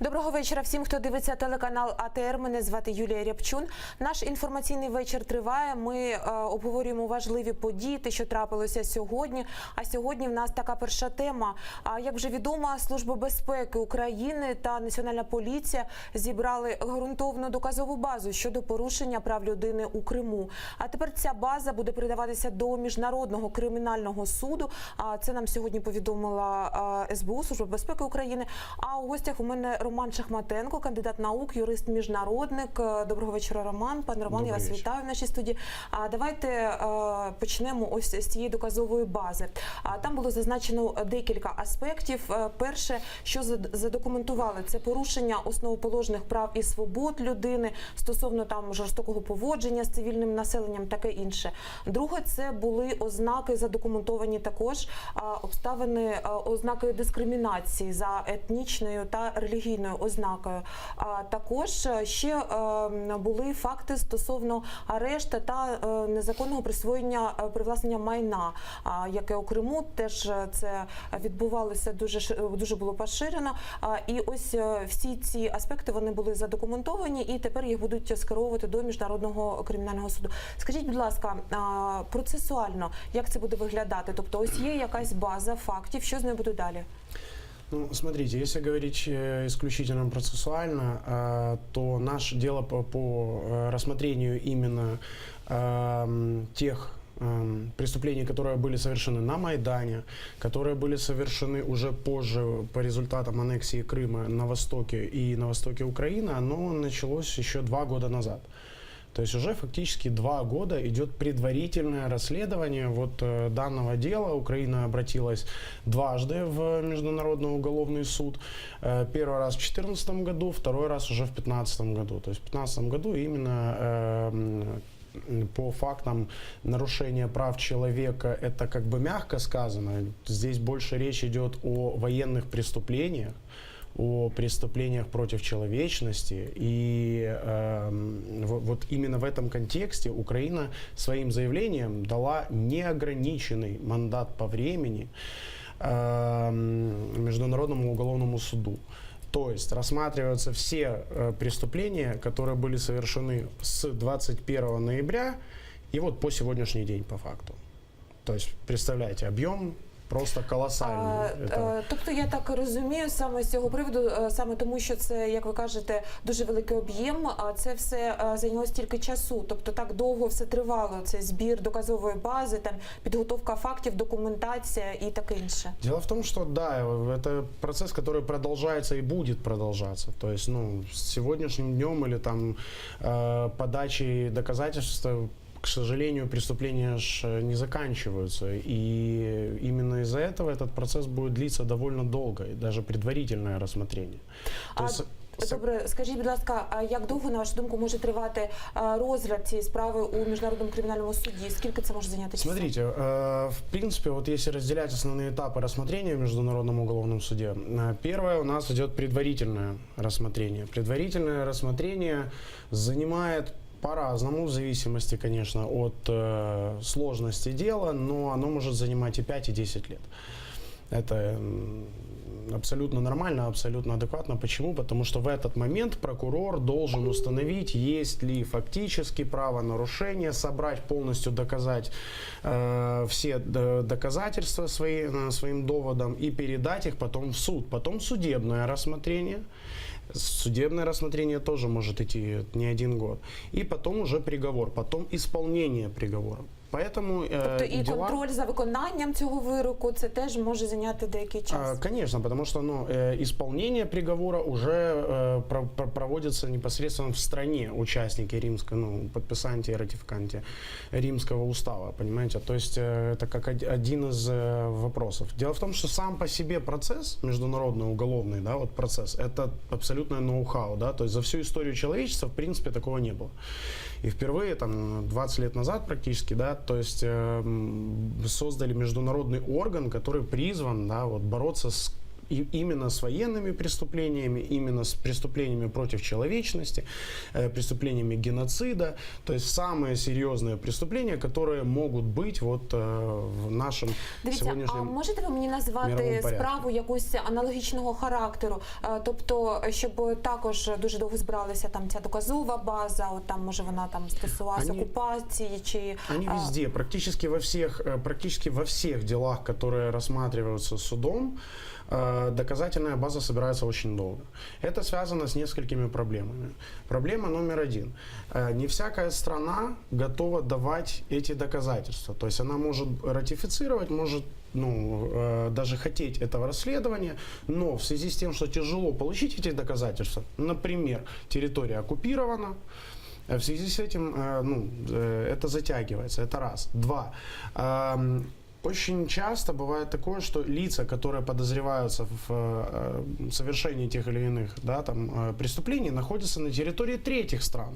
Доброго вечора всім, хто дивиться телеканал АТР. Мене звати Юлія Рябчун. Наш інформаційний вечір триває. Ми обговорюємо важливі події, те, що трапилося сьогодні. А сьогодні в нас така перша тема. Як вже відомо, Служба безпеки України та Національна поліція зібрали ґрунтовну доказову базу щодо порушення прав людини у Криму. А тепер ця база буде передаватися до Міжнародного кримінального суду. Це нам сьогодні повідомила СБУ, Служба безпеки України. А у гостях у мене Роман Шахматенко, кандидат наук, юрист-міжнародник. Доброго вечора, Роман. Пане Роман, я вас вітаю в нашій студії. Давайте почнемо ось з цієї доказової бази. Там було зазначено декілька аспектів. Перше, що задокументували, це порушення основоположних прав і свобод людини стосовно там жорстокого поводження з цивільним населенням, таке інше. Друге, це були ознаки задокументовані також, обставини, ознаки дискримінації за етнічною та релігійною ознакою. Також ще були факти стосовно арешту та незаконного привласнення майна, яке у Криму теж це відбувалося, дуже було поширено. І ось всі ці аспекти, вони були задокументовані, і тепер їх будуть скеровувати до Міжнародного кримінального суду. Скажіть, будь ласка, процесуально, як це буде виглядати? Тобто ось є якась база фактів, що з нею буде далі? Ну, смотрите, если говорить исключительно процессуально, то наше дело по рассмотрению именно тех преступлений, которые были совершены на Майдане, которые были совершены уже позже по результатам аннексии Крыма на востоке и на востоке Украины, оно началось еще 2 года назад. То есть уже фактически 2 года идет предварительное расследование данного дела. Украина обратилась дважды в Международный уголовный суд. Первый раз в 2014 году, второй раз уже в 2015 году. То есть в 2015 году именно по фактам нарушения прав человека, это как бы мягко сказано. Здесь больше речь идет о военных преступлениях, о преступлениях против человечности. И вот именно в этом контексте Украина своим заявлением дала неограниченный мандат по времени Международному уголовному суду. То есть рассматриваются все преступления, которые были совершены с 21 ноября и вот по сегодняшний день по факту. То есть представляете, объем просто колосальний. Тобто я так розумію, саме з цього приводу, саме тому, що це, як ви кажете, дуже великий об'єм, а це все зайняло стільки часу, тобто так довго все тривало, це збір доказової бази, там підготовка фактів, документація і таке інше. Дело в том, что да, это процесс, который продолжается и будет продолжаться. То есть, с сегодняшним днем или там подачей доказательств, к сожалению, преступления не заканчиваются, и именно из-за этого этот процесс будет длиться довольно долго, и даже предварительное рассмотрение. Добре, скажіть, будь ласка, а як довго, на вашу думку, може тривати розгляд цієї справи у Міжнародному кримінальному суді? Скільки це може зайняти часу? Смотрите, в принципе, вот если разделять основные этапы рассмотрения в Международном уголовном суде, первое у нас идет предварительное рассмотрение. Предварительное рассмотрение занимает по-разному, в зависимости, конечно, от сложности дела, но оно может занимать и 5, и 10 лет. Это абсолютно нормально, абсолютно адекватно. Почему? Потому что в этот момент прокурор должен установить, есть ли фактически правонарушение, собрать, полностью доказать все доказательства своим доводам и передать их потом в суд. Потом судебное рассмотрение. Судебное рассмотрение тоже может идти не 1 год. И потом уже приговор, потом исполнение приговора. Поэтому тобто і контроль за виконанням цього вироку, це теж може зайняти деякий час? Конечно, потому что исполнение приговора уже проводится непосредственно в стране участники римского, подписанты и ратификанты Римского устава, понимаете? То есть это как один из вопросов. Дело в том, что сам по себе процесс, международный уголовный, да, вот процесс, это абсолютное ноу-хау, да, то есть за всю историю человечества, в принципе, такого не было. И впервые, там, 20 лет назад практически, да, то есть создали международный орган, который призван, да, вот, бороться с именно с военными преступлениями, именно с преступлениями против человечности, преступлениями геноцида, то есть самые серьезные преступления, которые могут быть вот в нашем Дивіться, а сьогоднішньому можете ви мені назвати мировому порядку. справу якусь аналогічного характеру? Тобто, щоб також дуже довго збиралася там ця доказова база, от там може вона там стосувалася окупації чи Они везде, практически во всех делах, которые рассматриваются судом, доказательная база собирается очень долго. Это связано с несколькими проблемами. Проблема номер один. Не всякая страна готова давать эти доказательства. То есть она может ратифицировать, может даже хотеть этого расследования, но в связи с тем, что тяжело получить эти доказательства, например, территория оккупирована, в связи с этим это затягивается, это раз. Два. Очень часто бывает такое, что лица, которые подозреваются в совершении тех или иных преступлений, находятся на территории третьих стран.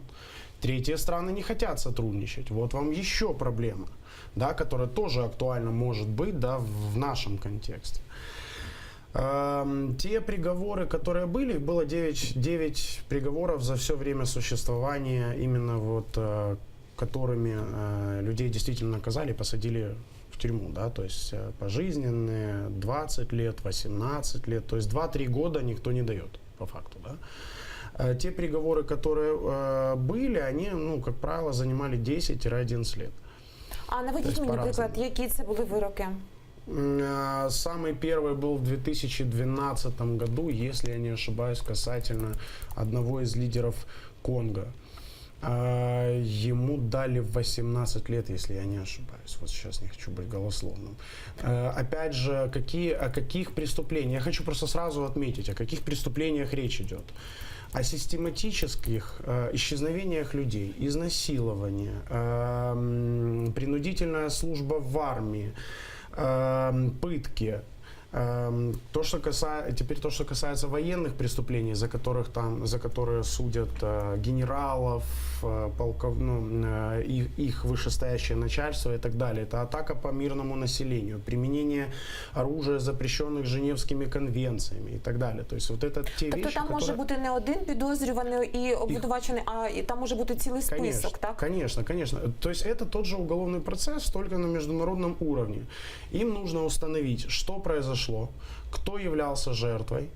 Третьи страны не хотят сотрудничать. Вот вам еще проблема, которая тоже актуальна может быть в нашем контексте. Те приговоры, которые были, было 9 приговоров за все время существования, именно вот которыми людей действительно наказали, посадили в тюрьму, то есть пожизненные, 20 лет, 18 лет, то есть 2-3 года никто не дает по факту, Те приговоры, которые были, они, как правило, занимали 10-11 лет. А наведіть мені приклад, які це були вироки? Самый первый был в 2012 году, если я не ошибаюсь, касательно одного из лидеров Конго. Ему дали 18 лет, если я не ошибаюсь. Вот сейчас не хочу быть голословным. Опять же, о каких преступлениях? Я хочу просто сразу отметить, о каких преступлениях речь идет. О систематических исчезновениях людей, изнасилования, принудительная служба в армии, пытки. То, что касается военных преступлений, за которые судят генералов, их вышестоящее начальство и так далее. Это атака по мирному населению, применение оружия, запрещенных Женевскими конвенциями и так далее. То есть вот это те тобто вещи, там може бути не один підозрюваний і обвинувачений, а там може бути цілий список, так? Конечно. То есть это тот же уголовный процесс, только на международном уровне. Им нужно установить, что произошло, кто являлся жертвой.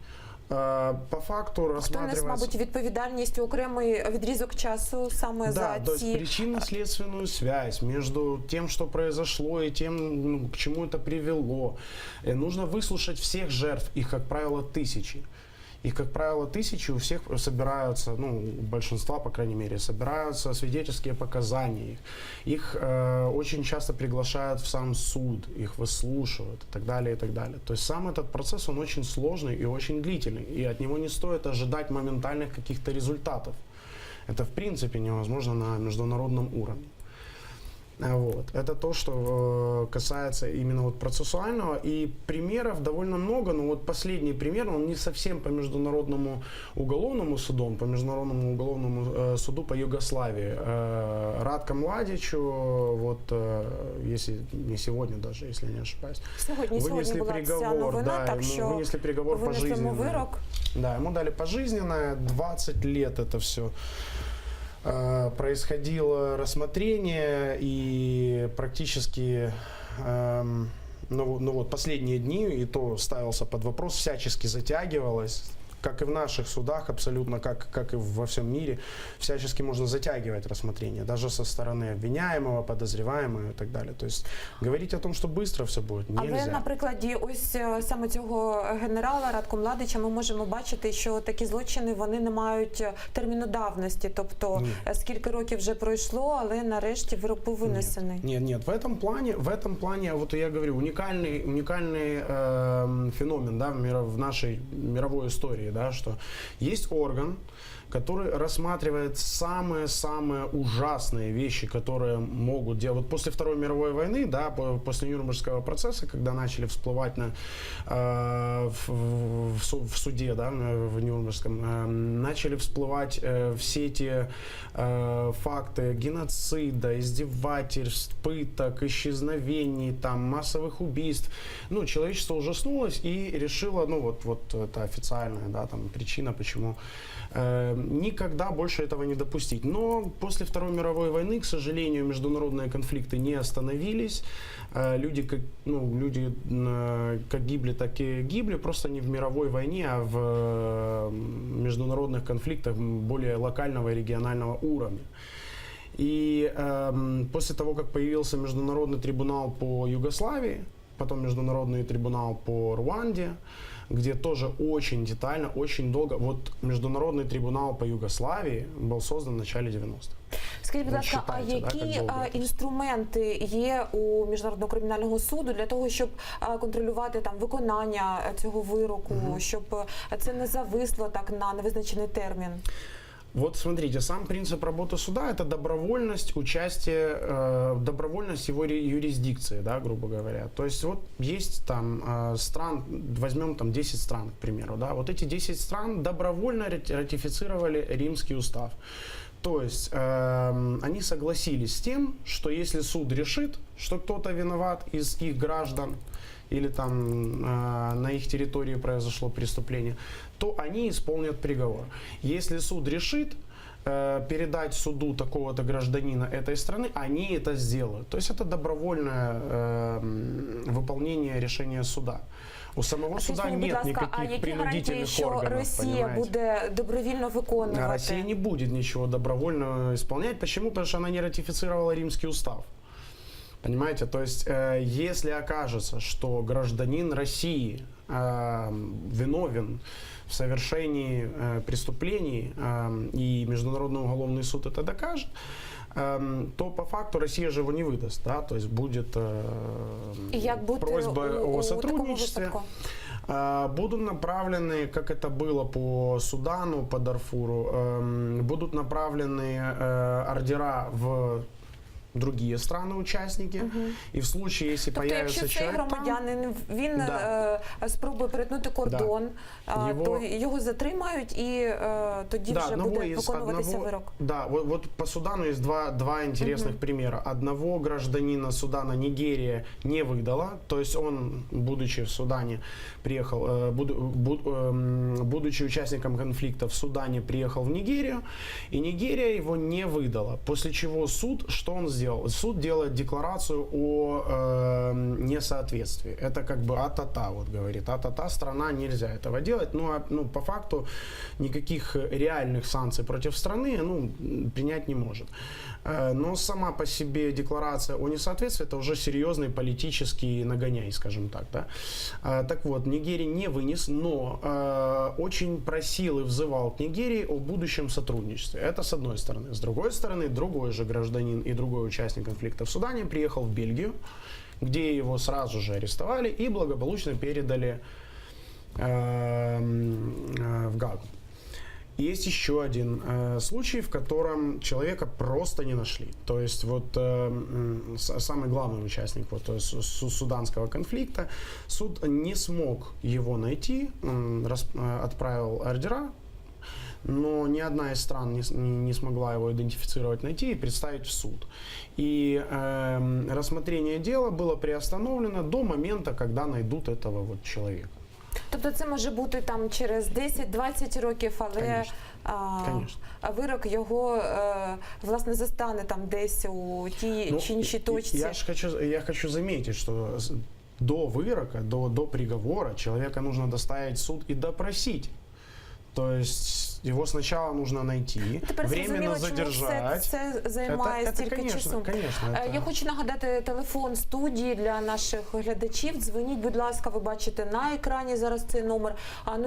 По факту рассматривается... Хто нес, мабуть, відповідальність окремий відрізок часу саме за ці... то есть причинно-следственную связь между тем, что произошло, и тем, к чему это привело. Нужно выслушать всех жертв, их, как правило, тысячи. Их, как правило, тысячи, у всех собираются, у большинства, по крайней мере, собираются свидетельские показания. Их очень часто приглашают в сам суд, их выслушивают и так далее, и так далее. То есть сам этот процесс, он очень сложный и очень длительный, и от него не стоит ожидать моментальных каких-то результатов. Это, в принципе, невозможно на международном уровне. Вот. Это то, что касается именно вот процессуального. И примеров довольно много, но вот последний пример, он не совсем по Международному уголовному суду, по Международному уголовному суду по Югославии. Радко Младичу, вот, если не сегодня даже, если я не ошибаюсь, вынесли приговор, ему вынесли приговор пожизненное. Да, ему дали пожизненное, 20 лет это все. Происходило рассмотрение, и практически последние дни, и то ставился под вопрос, всячески затягивалось, как и в наших судах, абсолютно как и во всем мире, всячески можно затягивать рассмотрение, даже со стороны обвиняемого, подозреваемого и так далее. То есть говорить о том, что быстро все будет, нельзя. Але на прикладі ось саме цього генерала Радко Младича ми можемо бачити, що такі злочини, вони не мають терміну давності, тобто скільки років вже пройшло, але нарешті вирок був винесений. Нет, в этом плане, вот я говорю, уникальный феномен, в нашей мировой истории, что есть орган, который рассматривает самые-самые ужасные вещи, которые могут делать. Вот после Второй мировой войны, да, после Нюрнбергского процесса, когда начали всплывать в суде, да, в Нюрнбергском, начали всплывать все эти факты геноцида, издевательств, пыток, исчезновений, там, массовых убийств. Ну, человечество ужаснулось и решило, ну, вот это официальная, да, там, причина, почему никогда больше этого не допустить. Но после Второй мировой войны, к сожалению, международные конфликты не остановились. Люди как гибли, так и гибли, просто не в мировой войне, а в международных конфликтах более локального и регионального уровня. И после того, как появился Международный трибунал по Югославии, потом Международный трибунал по Руанде, где тоже очень детально, очень долго. Вот Международный трибунал по Югославії був создан в начале 90-х. Скажіть, будь ласка, а які інструменти є у Міжнародного кримінального суду для того, щоб контролювати там виконання цього вироку, щоб це не зависло так на невизначений термін? Вот смотрите, сам принцип работы суда – это добровольность участия, добровольность его юрисдикции, да, грубо говоря. То есть вот есть там стран, возьмем там 10 стран, к примеру, да, вот эти 10 стран добровольно ратифицировали Римский устав. То есть они согласились с тем, что если суд решит, что кто-то виноват из их граждан, или там на их территории произошло преступление, то они исполнят приговор. Если суд решит передать суду такого-то гражданина этой страны, они это сделают. То есть это добровольное выполнение решения суда. У самого суда нет никаких принудительных органов. Росія буде добровольно виконувати? Россия не будет ничего добровольно исполнять. Почему? Потому что она не ратифицировала Римский устав. Понимаете, то есть, если окажется, что гражданин России виновен в совершении преступлений, и Международный уголовный суд это докажет, то по факту Россия же его не выдаст, да, то есть будет просьба о сотрудничестве. Будут направлены, как это было по Судану, по Дарфуру, будут направлены ордера в другие страны-участники. І в случае, якщо появиться человек... Тобто, якщо цей громадянин, він спробує перетнути кордон, то його затримають і тоді вже буде виконуватися вирок. Да, вот по Судану есть два интересных примера. Одного гражданина Судана Нигерия не выдала, то есть он, будучи в Судане, приехал, будучи участником конфликта в Судане, приехал в Нигерию, и Нигерия его не выдала. После чего суд, что он сделал? Суд делает декларацию о несоответствии. Это как бы а-та-та, вот говорит. А-та-та, страна, нельзя этого делать. Ну, по факту никаких реальных санкций против страны принять не может. Но сама по себе декларация о несоответствии – это уже серьезный политический нагоняй, скажем так. Да? Так вот, Нигерия не вынес, но очень просил и взывал к Нигерии о будущем сотрудничестве. Это с одной стороны. С другой стороны, другой же гражданин и другой участник конфликта в Судане приехал в Бельгию, где его сразу же арестовали и благополучно передали в Гаагу. Есть еще один случай, в котором человека просто не нашли. То есть вот самый главный участник суданского конфликта, суд не смог его найти, отправил ордера, но ни одна из стран не смогла его идентифицировать, найти и представить в суд. И рассмотрение дела было приостановлено до момента, когда найдут этого вот человека. Тобто це може бути там через 10-20 років, але вирок його, власне, застане там десь у тій чи іншій точці. Я хочу заметить, что до вырока, до приговора человека нужно доставить в суд и допросить. То есть его сначала нужно найти, временно задержать. Це займає стільки часу. Я хочу нагадати телефон студії для наших глядачів. Дзвоніть, будь ласка, ви бачите на екрані зараз цей номер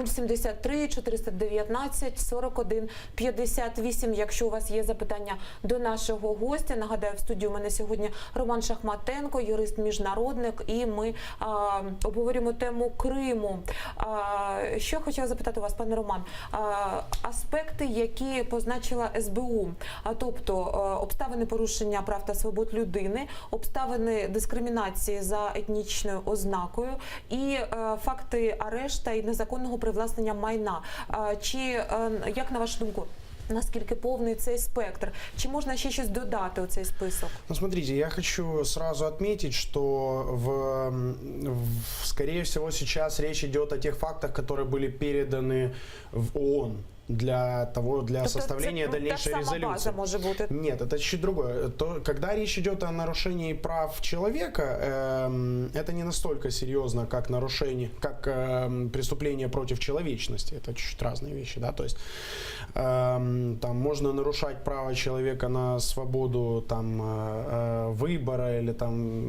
073 419 41 58. Якщо у вас є запитання до нашого гостя, нагадаю, в студії у мене сьогодні Роман Шахматенко, юрист-міжнародник, і ми обговорюємо тему Криму. Що я хотіла запитати у вас, пане Роман? аспекти, які позначила СБУ, тобто обставини порушення прав та свобод людини, обставини дискримінації за етнічною ознакою і факти арешта і незаконного привласнення майна. Чи, як на вашу думку, наскільки повний цей спектр? Чи можна ще щось додати у цей список? Ну, смотрите, я хочу сразу отметить, что скорее всего сейчас речь идет о тех фактах, которые были переданы в ООН для составления дальнейшей резолюции. База може бути? Нет, это чуть другое. Когда речь идет о нарушении прав человека, это не настолько серьезно, как преступление против человечности. Это чуть разные вещи, да, то есть там можно нарушать право человека на свободу там выбора или там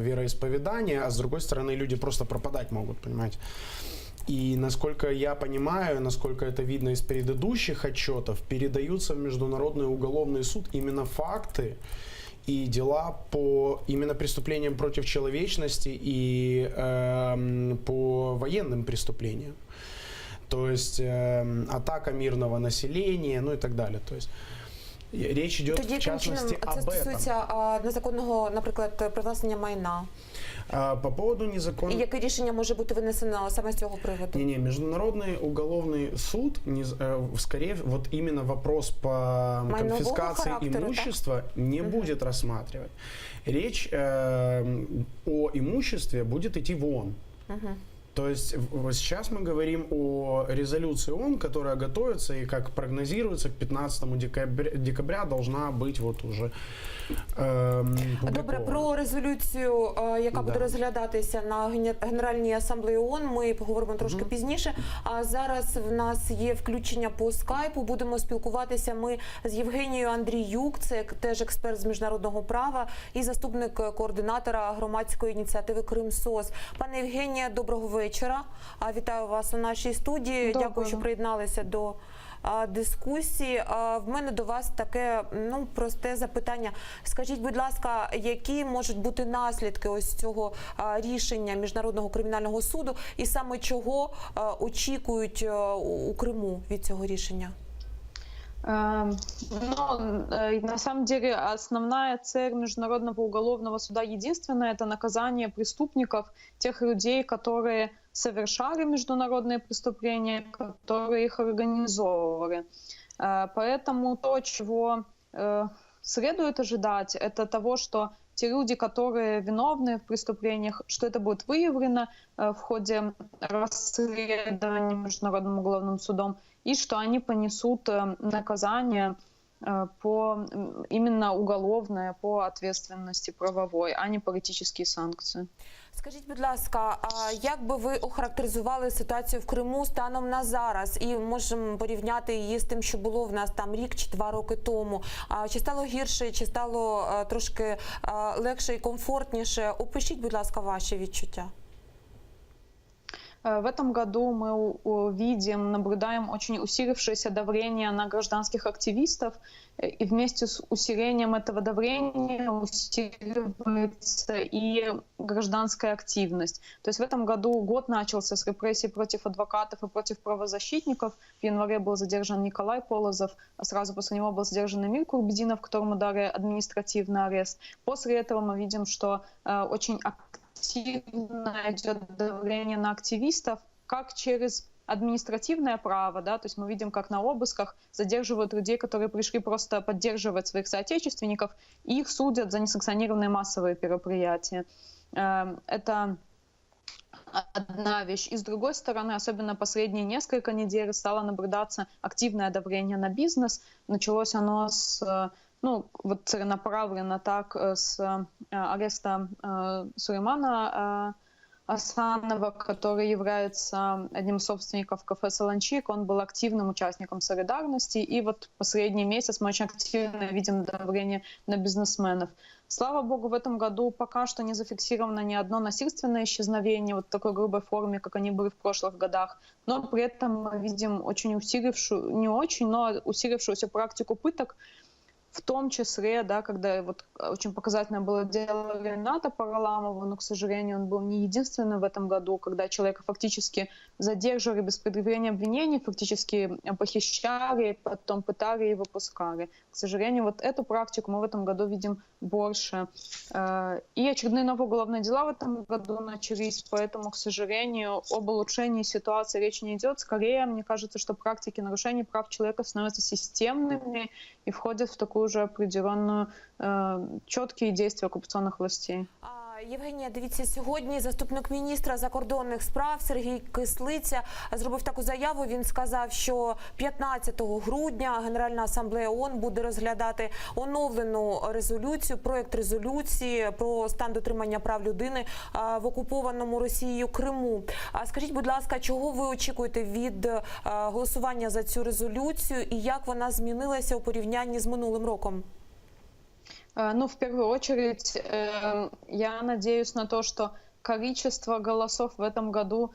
вероисповедания, а с другой стороны люди просто пропадать могут, понимаете? И насколько я понимаю, насколько это видно из предыдущих отчетов, передаются в Международный уголовный суд именно факты и дела по именно преступлениям против человечности и по военным преступлениям. То есть атака мирного населения, ну и так далее. То есть речь идет в частности об этом. Це стосується незаконного, наприклад, привласнення майна. По поводу незаконного... І яке рішення може бути винесено саме з цього приводу? Не, Международный уголовный суд, скорее, вот именно вопрос по конфискации имущества не будет рассматривать. Речь о имуществе будет идти в ООН. То есть сейчас мы говорим о резолюции ООН, которая готовится и, как прогнозируется, к 15 декабря должна быть вот уже публікована. Добре, про резолюцію, яка буде розглядатися на Генеральній асамблеї ООН, ми поговоримо трошки пізніше. А зараз в нас є включення по скайпу. Будемо спілкуватися ми з Євгенією Андріюк, це теж експерт з міжнародного права і заступник координатора громадської ініціативи «Крим-СОС». Пане Євгенія, доброго вечора. Вітаю вас у нашій студії. Доброго. Дякую, що приєдналися до дискусії. В мене до вас таке просте запитання. Скажіть, будь ласка, які можуть бути наслідки ось цього рішення Міжнародного кримінального суду і саме чого очікують у Криму від цього рішення? На самом деле основная цель Международного уголовного суда единственная — это наказание преступников, тех людей, которые совершали международные преступления, которые их организовывали. Поэтому то, чего следует ожидать, это того, что те люди, которые виновны в преступлениях, что это будет выявлено в ходе расследования Международным уголовным судом, и что они понесут наказание именно уголовное по ответственности правовой, а не політичні санкції. Скажіть, будь ласка, як би ви охарактеризували ситуацію в Криму станом на зараз? І можемо порівняти її з тим, що було в нас там рік чи 2 роки тому. Чи стало гірше, чи стало трошки легше і комфортніше? Опишіть, будь ласка, ваші відчуття. В этом году мы наблюдаем очень усилившееся давление на гражданских активистов, и вместе с усилением этого давления усиливается и гражданская активность. То есть в этом году год начался с репрессий против адвокатов и против правозащитников. В январе был задержан Николай Полозов, а сразу после него был задержан Эмиль Курбединов, которому дали административный арест. После этого мы видим, что очень активно идет давление на активистов, как через административное право, да, то есть мы видим, как на обысках задерживают людей, которые пришли просто поддерживать своих соотечественников, и их судят за несанкционированные массовые мероприятия. Это одна вещь. И с другой стороны, особенно последние несколько недель стало наблюдаться активное давление на бизнес. Началось оно целенаправленно так с ареста Сулеймана Асанова, который является одним из собственников кафе «Солончик». Он был активным участником солидарности. И вот последний месяц мы очень активно видим давление на бизнесменов. Слава богу, в этом году пока что не зафиксировано ни одно насильственное исчезновение вот в такой грубой форме, как они были в прошлых годах. Но при этом мы видим очень усилившуюся практику пыток. в том числе, да, когда вот очень показательно было дело Рената Параламова, но, к сожалению, он был не единственным в этом году, когда человека фактически задерживали без предъявления обвинений, фактически похищали, потом пытали и выпускали. К сожалению, вот эту практику мы в этом году видим больше. И очередные новые уголовные дела в этом году начались, поэтому, к сожалению, об улучшении ситуации речь не идет. Скорее, мне кажется, что практики нарушений прав человека становятся системными и входят в такую же определенную четкие действия оккупационных властей. Євгенія, дивіться, сьогодні заступник міністра закордонних справ Сергій Кислиця зробив таку заяву. Він сказав, що 15 грудня Генеральна асамблея ООН буде розглядати оновлену резолюцію, проєкт резолюції про стан дотримання прав людини в окупованому Росією Криму. Скажіть, будь ласка, чого ви очікуєте від голосування за цю резолюцію і як вона змінилася у порівнянні з минулим роком? Ну, в первую очередь, я надеюсь на то, что количество голосов в этом году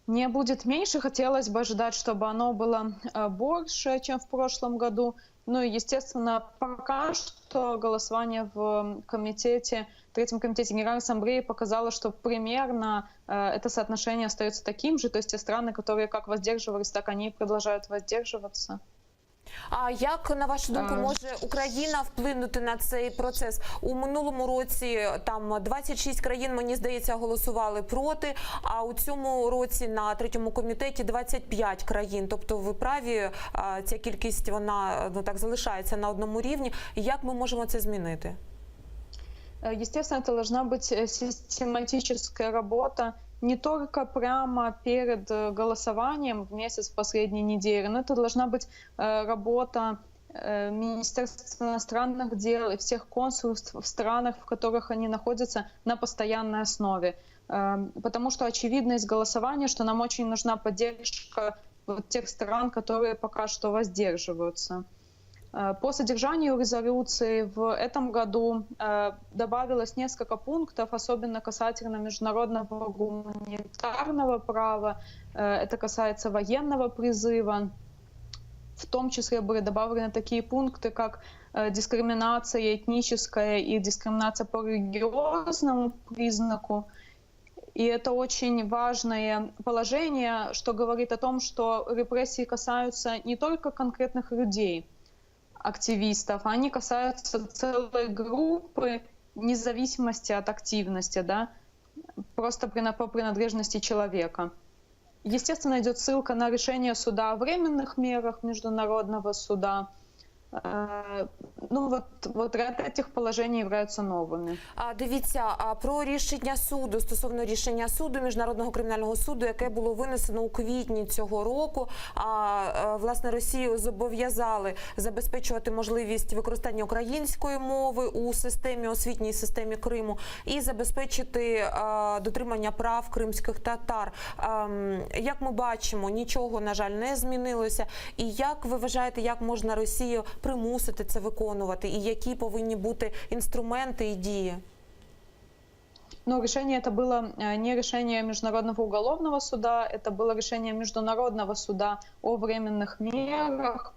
не будет меньше. Хотелось бы ожидать, чтобы оно было больше, чем в прошлом году. Ну и, естественно, пока что голосование в комитете, Третьем комитете Генеральной Ассамблеи показало, что примерно это соотношение остается таким же. То есть те страны, которые как воздерживались, так они и продолжают воздерживаться. А як, на вашу думку, може Україна вплинути на цей процес? У минулому році там 26 країн, мені здається, голосували проти, а у цьому році на Третьому комітеті 25 країн. Тобто ви праві, ця кількість, вона так залишається на одному рівні. Як ми можемо це змінити? Естественно, это должна быть систематическая работа не только прямо перед голосованием в месяц последней недели, но это должна быть работа Министерства иностранных дел и всех консульств в странах, в которых они находятся, на постоянной основе. Потому что очевидно из голосования, что нам очень нужна поддержка вот тех стран, которые пока что воздерживаются. По содержанию резолюции в этом году добавилось несколько пунктов, особенно касательно международного гуманитарного права. Это касается военного призыва. В том числе были добавлены такие пункты, как дискриминация этническая и дискриминация по религиозному признаку. И это очень важное положение, что говорит о том, что репрессии касаются не только конкретных людей, активистов, они касаются целой группы, вне зависимости от активности, да, просто по принадлежности человека. Естественно, идет ссылка на решение суда о временных мерах Международного суда. Ну, вот ряд этих положений являются новими. Дивіться, про рішення суду, стосовно рішення суду, Міжнародного кримінального суду, яке було винесено у квітні цього року, власне, Росію зобов'язали забезпечувати можливість використання української мови у системі, освітній системі Криму і забезпечити дотримання прав кримських татар. Як ми бачимо, нічого, на жаль, не змінилося. І як ви вважаєте, як можна Росію примусити це виконувати? І які повинні бути інструменти і дії? Ну, решение это было не решение Международного уголовного суда, это было решение Международного суда о временных мерах.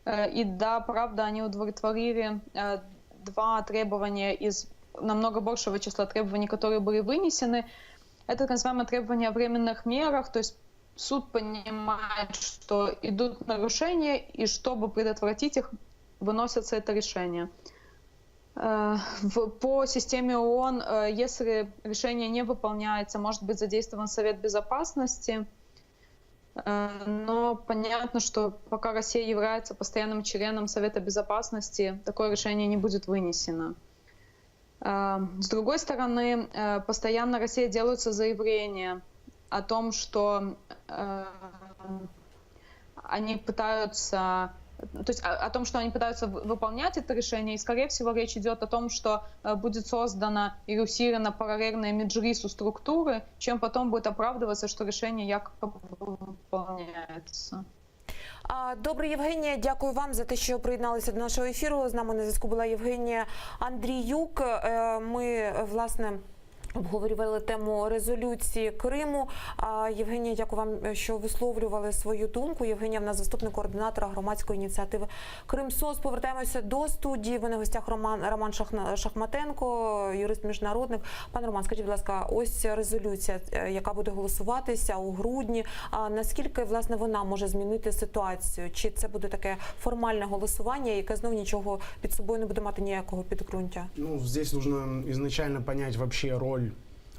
И да, правда, они удовлетворили два требования из намного большего числа требований, которые были вынесены. Это так называемое требование о временных мерах, то есть суд понимает, что идут нарушения, и чтобы предотвратить их, выносится это решение. По системе ООН, если решение не выполняется, может быть задействован Совет Безопасности, но понятно, что пока Россия является постоянным членом Совета Безопасности, такое решение не будет вынесено. С другой стороны, постоянно Россия делаются заявления о том, что они пытаются, то есть о том, что они пытаются выполнять это решение, и, скорее всего, речь идет о том, что будет создана или усилена параллельная Меджлису структуры, чем потом будет оправдываться, что решение якобы выполняется. Добре, Євгенія, дякую вам за те, що приєдналися до нашого ефіру. З нами на зв'язку була Євгенія Андріюк. Ми, власне, Обговорювали тему резолюції Криму. Євгенія, дякую вам, що висловлювали свою думку. Євгенія, в нас заступник координатора громадської ініціативи Кримсоц. Повертаємося до студії. Ви на гостях Роман Шахматенко, юрист-міжнародник. Пане Роман, скажіть, будь ласка, ось резолюція, яка буде голосуватися у грудні. Наскільки, власне, вона може змінити ситуацію? Чи це буде таке формальне голосування, яке знов нічого під собою не буде мати ніякого підґрунтя? Ну, здесь нужно изначально понять вообще роль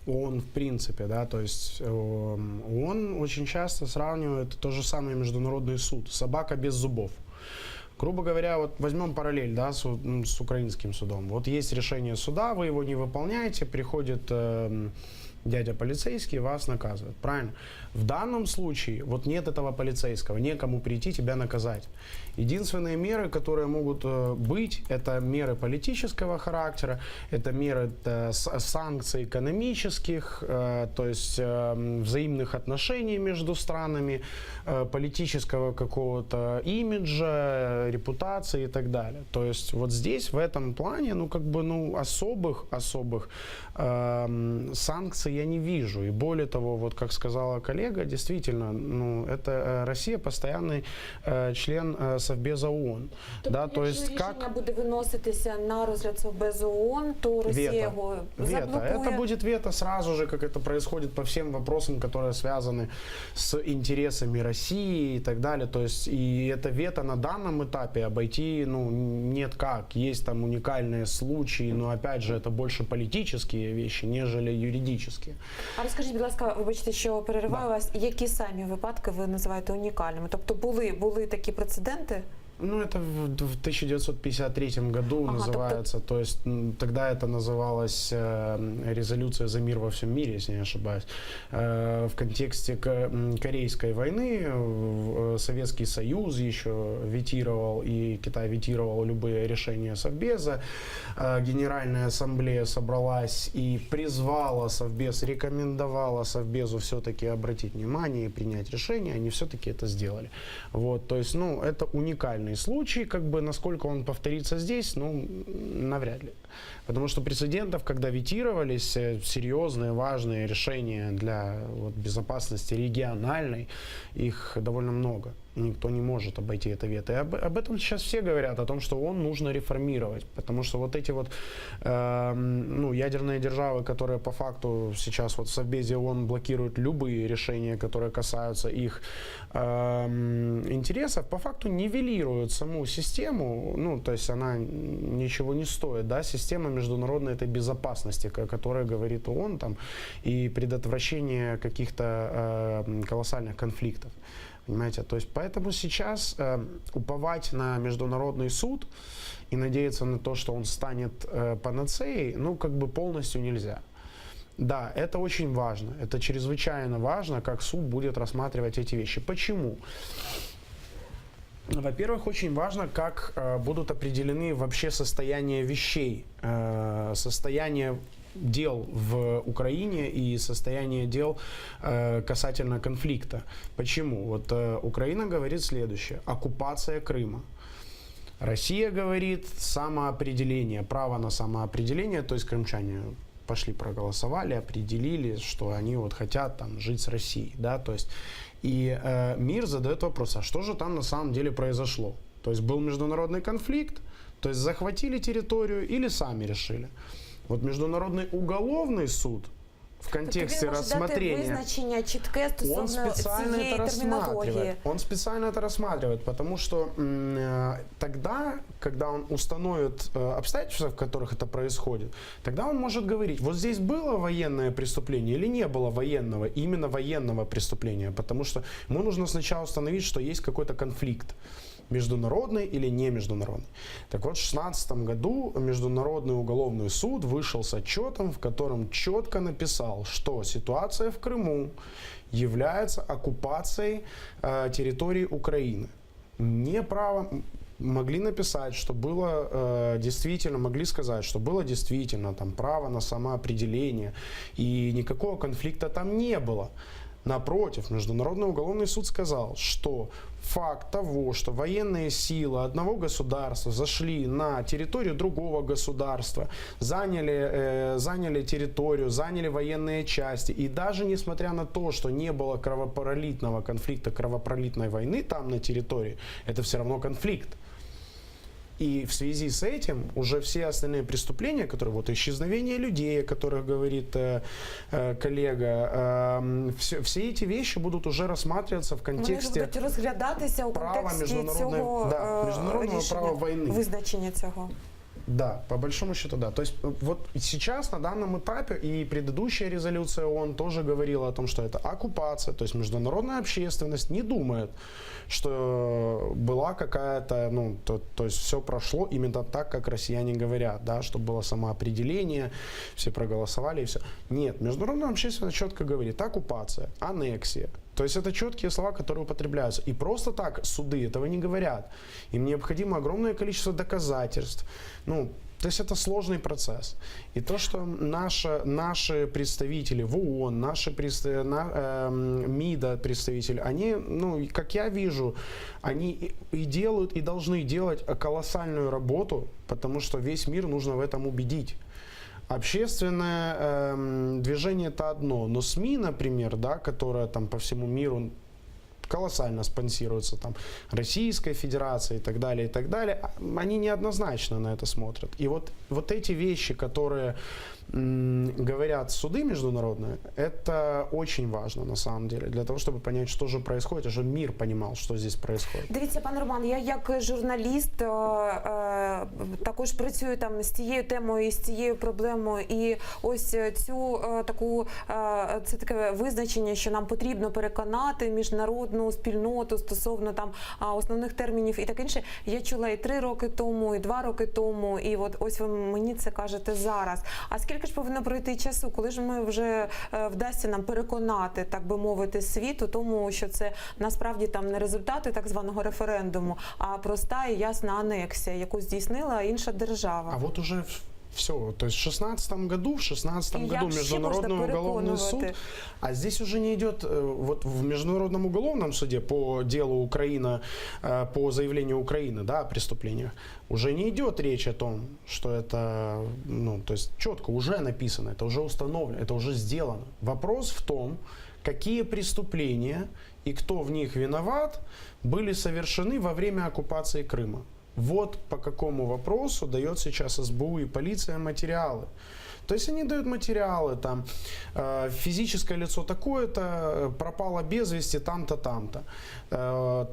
ООН в принципе, да, то есть ООН очень часто сравнивает то же самое Международный суд, собака без зубов. Грубо говоря, вот возьмем параллель, да, с украинским судом. Вот есть решение суда, вы его не выполняете, приходит дядя полицейский, вас наказывает, правильно? В данном случае вот нет этого полицейского, некому прийти тебя наказать. Единственные меры, которые могут быть, это меры политического характера, это меры санкций экономических, то есть взаимных отношений между странами, политического какого-то имиджа, репутации и так далее. То есть вот здесь, в этом плане, ну как бы, ну особых санкций я не вижу. И более того, вот как сказала коллега, действительно, ну это Россия постоянный член Совбеза ООН. Тобто, да, то есть рішення как буде виноситися на розгляд Совбезу ООН, то Росія його заблокує? Это будет вето сразу же, как это происходит по всем вопросам, которые связаны с интересами России и так далее. То есть и это вето на данном этапе обойти, ну, нет как. Есть там уникальные случаи, но опять же это больше политические вещи, нежели юридические. А розкажіть, будь ласка, вибачте, що перериваю вас, які самі випадки ви називаєте унікальними? Тобто були такі прецеденти? Ну, это в 1953 году называется, то есть тогда это называлось резолюция за мир во всем мире, если не ошибаюсь. В контексте Корейской войны Советский Союз еще ветировал, и Китай ветировал любые решения Совбеза. Генеральная ассамблея собралась и призвала Совбез, рекомендовала Совбезу все-таки обратить внимание и принять решение, они все-таки это сделали. Вот, то есть, ну, это уникальный случай, как бы, насколько он повторится здесь, ну, навряд ли. Потому что прецедентов, когда ветировались серьезные, важные решения для вот, безопасности региональной, их довольно много. И никто не может обойти это вето. И об этом сейчас все говорят, о том, что ООН нужно реформировать. Потому что вот эти вот ядерные державы, которые по факту сейчас вот в Совбезе ООН блокируют любые решения, которые касаются их интересов, по факту нивелируют саму систему, ну, то есть она ничего не стоит, да, система международной этой безопасности, о которой говорит ООН, там, и предотвращение каких-то колоссальных конфликтов. Понимаете? То есть поэтому сейчас уповать на международный суд и надеяться на то, что он станет панацеей, ну, как бы полностью нельзя. Да, это очень важно, это чрезвычайно важно, как суд будет рассматривать эти вещи. Почему? Во-первых, очень важно, как будут определены вообще состояния вещей, состояние дел в Украине и состояние дел касательно конфликта. Почему? Вот Украина говорит следующее: оккупация Крыма. Россия говорит самоопределение, право на самоопределение, то есть крымчане пошли проголосовали, определили, что они вот хотят там жить с Россией, да, то есть и мир задает вопрос: а что же там на самом деле произошло? То есть был международный конфликт, то есть захватили территорию или сами решили? Вот Международный уголовный суд в контексте рассмотрения, он специально это рассматривает. Он специально это рассматривает, потому что тогда, когда он установит обстоятельства, в которых это происходит, тогда он может говорить: вот здесь было военное преступление или не было военного, именно военного преступления, потому что ему нужно сначала установить, что есть какой-то конфликт. Международный или не международный. Так вот, в 2016 году Международный уголовный суд вышел с отчетом, в котором четко написал, что ситуация в Крыму является оккупацией территории Украины. Могли написать, что было действительно, могли сказать, что было действительно там право на самоопределение, и никакого конфликта там не было. Напротив, Международный уголовный суд сказал, что факт того, что военные силы одного государства зашли на территорию другого государства, заняли территорию, заняли военные части. И даже несмотря на то, что не было кровопролитного конфликта, кровопролитной войны там на территории, это все равно конфликт. И в связи с этим уже все остальные преступления, которые вот исчезновение людей, о которых говорит коллега, все эти вещи будут уже рассматриваться в Вони ж контексте будуть розглядатися у права контексті цього международного рішення, права войны. визначення цього. Да, по большому счету, да. То есть вот сейчас на данном этапе и предыдущая резолюция ООН тоже говорила о том, что это оккупация, то есть международная общественность не думает, что была какая-то, ну, то есть все прошло именно так, как россияне говорят, да, что было самоопределение, все проголосовали и все. Нет, международная общественность четко говорит: оккупация, аннексия. То есть это четкие слова, которые употребляются. И просто так суды этого не говорят. Им необходимо огромное количество доказательств. Ну, то есть это сложный процесс. И то, что наши представители в ООН, наши МИДа представители, они, ну, как я вижу, они и делают, и должны делать колоссальную работу, потому что весь мир нужно в этом убедить. Общественное движение это одно, но СМИ, например, да, которое там по всему миру колоссально спонсируются там Российской Федерацией и так далее, они неоднозначно на это смотрят. И вот эти вещи, которые говорят суды международные, это очень важно на самом деле, для того, чтобы понять, что же происходит, чтобы мир понимал, что здесь происходит. Дивіться, пан Роман, я як журналіст також працюю там з цією темою і з цією проблемою, і ось цю це таке визначення, що нам потрібно переконати міжнародну спільноту стосовно там основних термінів і таке інше. Я чула і 3 роки тому, і 2 роки тому, і от ось ви мені це кажете зараз. А скільки ж повинно пройти часу, коли ж ми вже вдасться нам переконати, так би мовити, світ у тому, що це насправді там не результати так званого референдуму, а проста і ясна анексія, яку здійснила інша держава. А вот уже все, то есть в 16 году Международный уголовный суд, а здесь уже не идет, вот в Международном уголовном суде по делу Украина, по заявлению Украины, да, о преступлениях, уже не идет речь о том, что это, ну, то есть четко уже написано, это уже установлено, это уже сделано. Вопрос в том, какие преступления и кто в них виноват были совершены во время оккупации Крыма. Вот по какому вопросу дает сейчас СБУ и полиция материалы. То есть они дают материалы, там, физическое лицо такое-то пропало без вести там-то, там-то.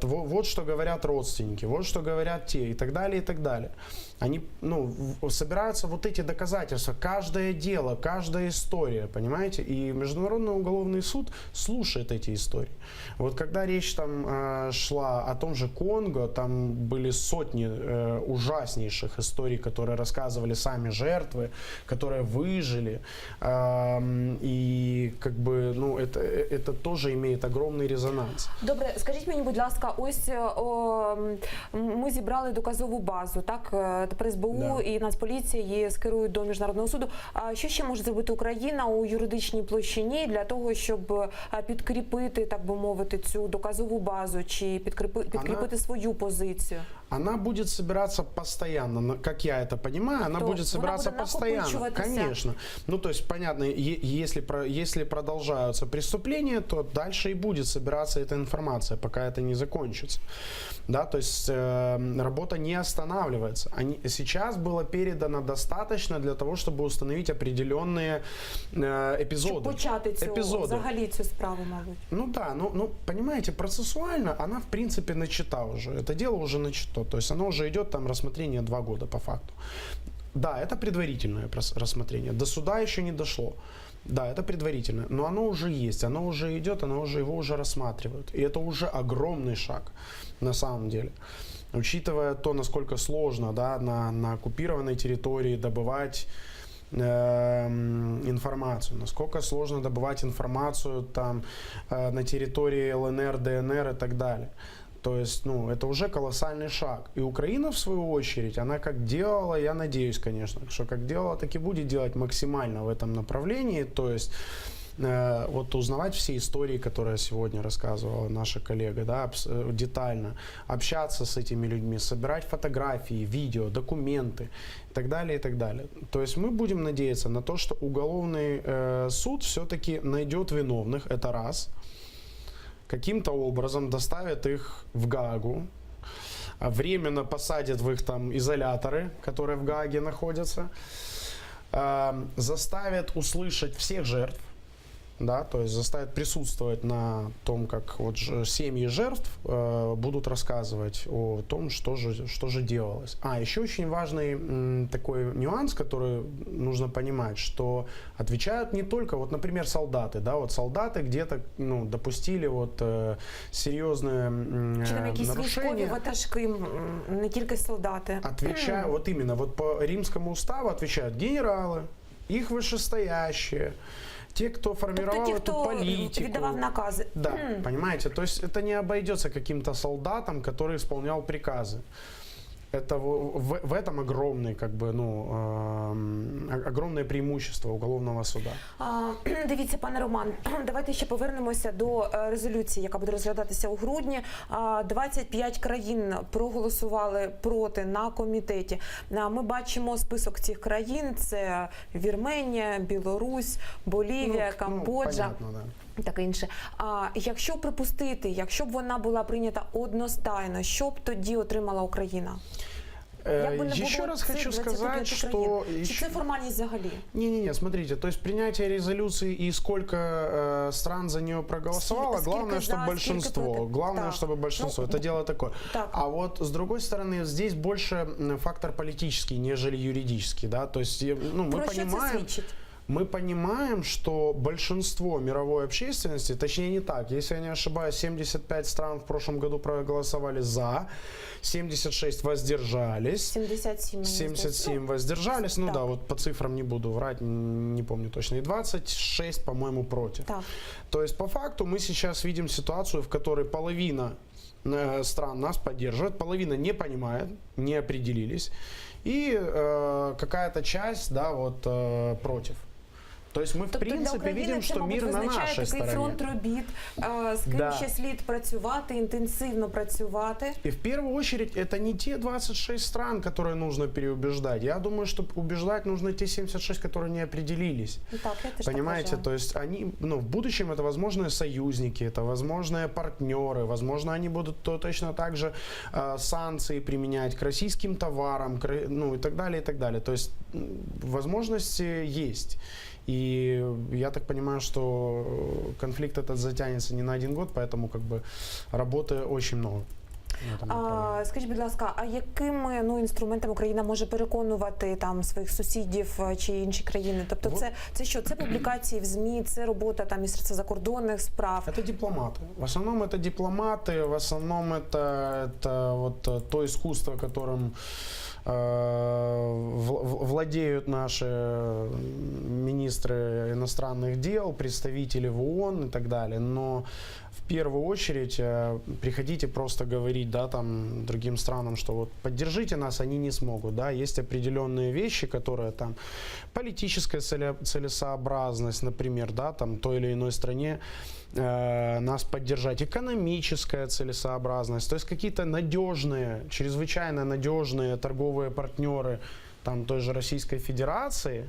Вот что говорят родственники, вот что говорят те, и так далее, и так далее. Они, ну, собираются вот эти доказательства, каждое дело, каждая история, понимаете? И Международный уголовный суд слушает эти истории. Вот когда речь там шла о том же Конго, там были сотни ужаснейших историй, которые рассказывали сами жертвы, которые выжили. И как бы, ну, это тоже имеет огромный резонанс. Добре, скажіть мені, будь ласка, ось ми зібрали доказову базу, так? Тепер СБУ і Нацполіція її скерують до Міжнародного суду. А що ще може зробити Україна у юридичній площині для того, щоб підкріпити, так би мовити, цю доказову базу, чи підкріпити свою позицію? Она будет собираться постоянно, как я это понимаю, она будет собираться постоянно, конечно. Ну, то есть, понятно, если продолжаются преступления, то дальше и будет собираться эта информация, пока это не закончится. Да, то есть работа не останавливается. Сейчас было передано достаточно для того, чтобы установить определенные эпизоды. Щоб почати взагалі цю справу, мабуть. Ну да, ну понимаете, процессуально она в принципе начата уже. Это дело уже начато. То есть оно уже идет, там, рассмотрение 2 года по факту. Да, это предварительное рассмотрение. До суда еще не дошло. Да, это предварительное. Но оно уже есть, оно уже идет, его уже рассматривают. И это уже огромный шаг на самом деле. Учитывая то, насколько сложно, да, на оккупированной территории добывать информацию, насколько сложно добывать информацию там на территории ЛНР, ДНР и так далее. То есть, ну, это уже колоссальный шаг. И Украина, в свою очередь, она как делала, я надеюсь, конечно, что как делала, так и будет делать максимально в этом направлении. То есть вот узнавать все истории, которые сегодня рассказывала наша коллега, да, детально, общаться с этими людьми, собирать фотографии, видео, документы и так далее, и так далее. То есть мы будем надеяться на то, что уголовный суд все-таки найдет виновных, это раз, каким-то образом доставит их в Гаагу, временно посадят в их там изоляторы, которые в Гааге находятся, заставят услышать всех жертв, да, то есть заставят присутствовать на том, как вот семьи жертв будут рассказывать о том, что же делалось. Еще очень важный такой нюанс, который нужно понимать, что отвечают не только, вот, например, солдаты, да, вот солдаты где-то, ну, допустили вот серьезное нарушение. Ватажки, не тільки солдати. Вот именно, вот по римскому уставу отвечают генералы, их вышестоящие, те, кто формировал ті, эту хто политику. віддавав накази. Да, понимаете, то есть это не обойдется каким-то солдатом, который исполнял приказы. Это в этом огромное, как бы, ну, огромное преимущество уголовного суда. Дивіться, пане Роман, давайте ще повернемося до резолюції, яка буде розглядатися у грудні. 25 країн проголосували проти на комітеті. Ми бачимо список цих країн: це Вірменія, Білорусь, Болівія, Камбоджа. Понятно, да. Таке інше. Якщо припустити, якщо б вона була прийнята одностайно, що б тоді отримала Україна? Еще раз хочу сказать, что... Чи це формальність взагалі? Не-не-не, смотрите, то есть принятие резолюции и сколько стран за нее проголосовало, главное, чтобы большинство. Главное, чтобы большинство. Это дело такое. Так. А вот с другой стороны, здесь больше фактор политический, нежели юридический, да, то есть, ну, мы Про що це понимаем... свідчить? Мы понимаем, что большинство мировой общественности, точнее не так, если я не ошибаюсь, 75 стран в прошлом году проголосовали за, 76 воздержались, 77 воздержались, ну так. да, вот по цифрам не буду врать, не помню точно, и 26, по-моему, против. Так. То есть по факту мы сейчас видим ситуацию, в которой половина стран нас поддерживает, половина не понимает, не определились, и какая-то часть, да, вот против. То есть мы, в принципе, видим, что мир на нашей стороне. Фронт робіт, з ким ще слід працювати, інтенсивно працювати. И в первую очередь это не те 26 стран, которые нужно переубеждать. Я думаю, что убеждать нужно те 76, которые не определились. Так, я теж понимаете, так то есть они, ну, в будущем это возможные союзники, это возможные партнеры, возможно, они будут точно так же санкции применять к российским товарам, ну и так далее, и так далее. То есть возможности есть. И я так понимаю, что конфликт этот затянется не на 1 год, поэтому как бы работы очень много. Скажіть, будь ласка, а якими інструментами Україна може переконувати там своїх сусідів чи інші країни? Тобто це що? Це публікації в ЗМІ, це робота там Міністерства закордонних справ? Это дипломаты. В основном это дипломаты, в основном это вот то искусство, которым владеют наши министры иностранных дел, представители в ООН и так далее. Но в первую очередь приходите просто говорить, да, там, другим странам, что вот поддержите нас, они не смогут. Да? Есть определенные вещи, которые там политическая целесообразность, например, да, там, той или иной стране нас поддержать, экономическая целесообразность, то есть какие-то надежные, чрезвычайно надежные торговые партнеры там, той же Российской Федерации,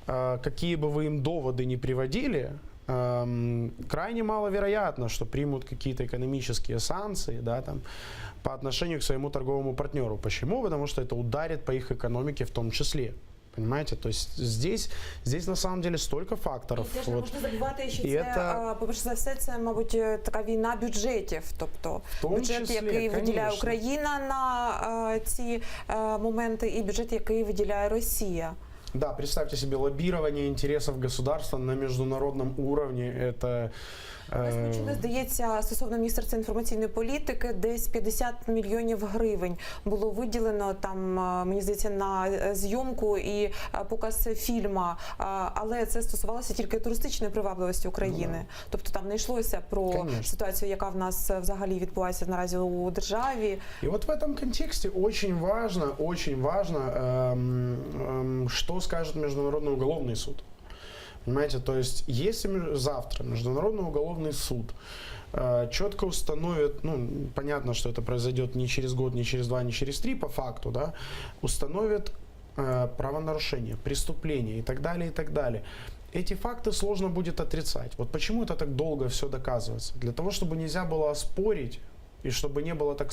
какие бы вы им доводы ни приводили, крайне маловероятно, что примут какие-то экономические санкции, да, там, по отношению к своему торговому партнеру. Почему? Потому что это ударит по их экономике в том числе. Понимаете? То есть здесь на самом деле столько факторів. І теж не можна забувати, що це, по-перше за все, це, мабуть, така війна бюджетів. Тобто бюджет, який виділяє Україна на ці моменти, і бюджет, який виділяє Росія. Да, представьте себе лоббирование интересов государства на международном уровне. Это... Ми чули, здається, стосовно Міністерства інформаційної політики, десь 50 мільйонів гривень було виділено там, мені здається, на зйомку і показ фільма, але це стосувалося тільки туристичної привабливості України. Тобто там не йшлося про ситуацію, яка в нас взагалі відбувається наразі у державі. И вот в этом контексте очень важно, что скажет Международный уголовный суд. Понимаете, то есть если завтра Международный уголовный суд четко установит, ну, понятно, что это произойдет не через год, не через 2, не через 3 по факту, да, установит правонарушение, преступление и так далее, и так далее. Эти факты сложно будет отрицать. Вот почему это так долго все доказывается? Для того, чтобы нельзя было оспорить, и чтобы не было так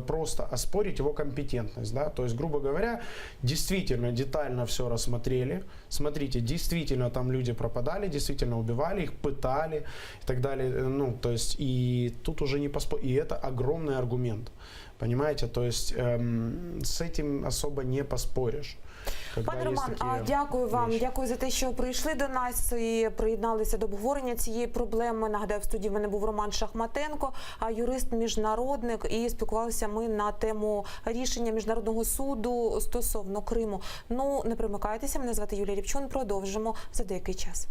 просто оспорить его компетентность. Да? То есть, грубо говоря, действительно детально все рассмотрели. Смотрите, действительно там люди пропадали, действительно убивали, их пытали и так далее. Ну, то есть, и тут уже не поспорить. И это огромный аргумент. Понимаете? То есть, с этим особо не поспоришь. Пане Роман, дякую вам. Речі. Дякую за те, що прийшли до нас і приєдналися до обговорення цієї проблеми. Нагадаю, в студії в мене був Роман Шахматенко, юрист-міжнародник, і спілкувалися ми на тему рішення Міжнародного суду стосовно Криму. Ну, не примикайтеся, мене звати Юлія Рябчун, продовжимо за деякий час.